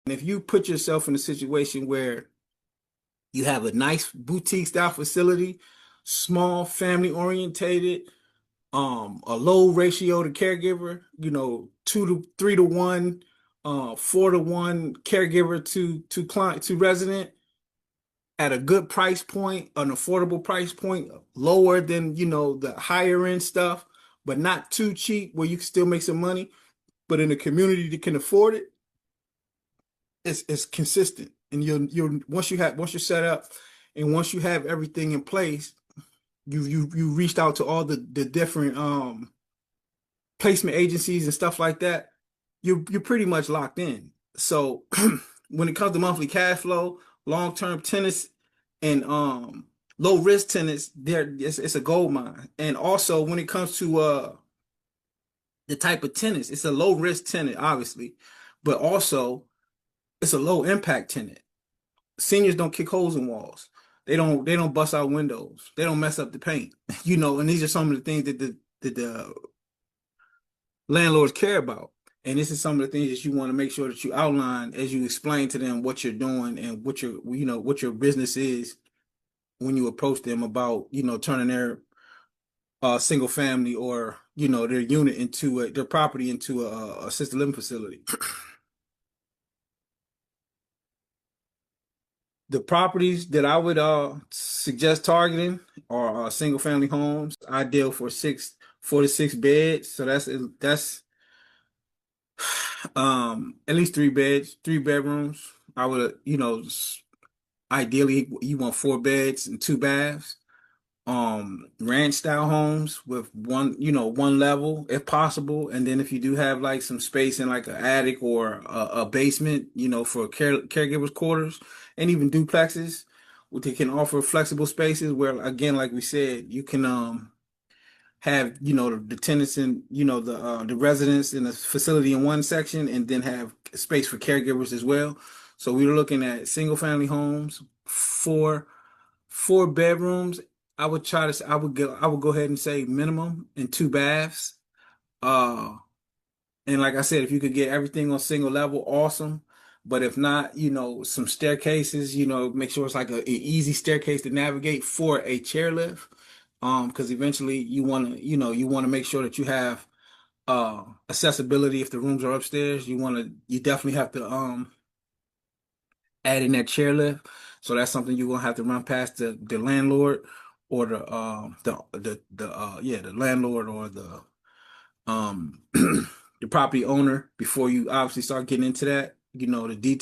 And if you put yourself in a situation where you have a nice boutique style facility, small, family orientated, a low ratio to caregiver, 2 to 3 to 1, 4 to 1 caregiver to client to resident at a good price point, an affordable price point, lower than, the higher end stuff, but not too cheap where you can still make some money, but in a community that can afford it, it's consistent. And you'll once you're set up and once you have everything in place, you reached out to all the different placement agencies and stuff like that, you're pretty much locked in. So when it comes to monthly cash flow, long-term tenants and low risk tenants, it's a gold mine. And also when it comes to the type of tenants, it's a low risk tenant, obviously, but also it's a low impact tenant. Seniors don't kick holes in walls. They don't bust out windows. They don't mess up the paint. And these are some of the things that the landlords care about. And this is some of the things that you want to make sure that you outline as you explain to them what you're doing and what your business is when you approach them about, turning their single family or, their unit into their property into a assisted living facility. The properties that I would suggest targeting are single family homes, ideal for 4 to 6 beds. So that's at least 3 beds, 3 bedrooms. I would, ideally you want 4 beds and 2 baths. Ranch style homes with one level if possible, and then if you do have like some space in like an attic or a basement, for caregivers quarters, and even duplexes, they can offer flexible spaces where, again, like we said, you can have the tenants and the residents in the facility in one section, and then have space for caregivers as well. So we were looking at single family homes, 4 bedrooms. I would go ahead and say minimum, and 2 baths. Uh, and like I said, if you could get everything on single level, awesome. But if not, some staircases, make sure it's like an easy staircase to navigate for a chairlift. Because eventually you want to make sure that you have accessibility if the rooms are upstairs. You definitely have to add in that chairlift. So that's something you're gonna have to run past the landlord or the landlord or the the property owner before you obviously start getting into that, the details.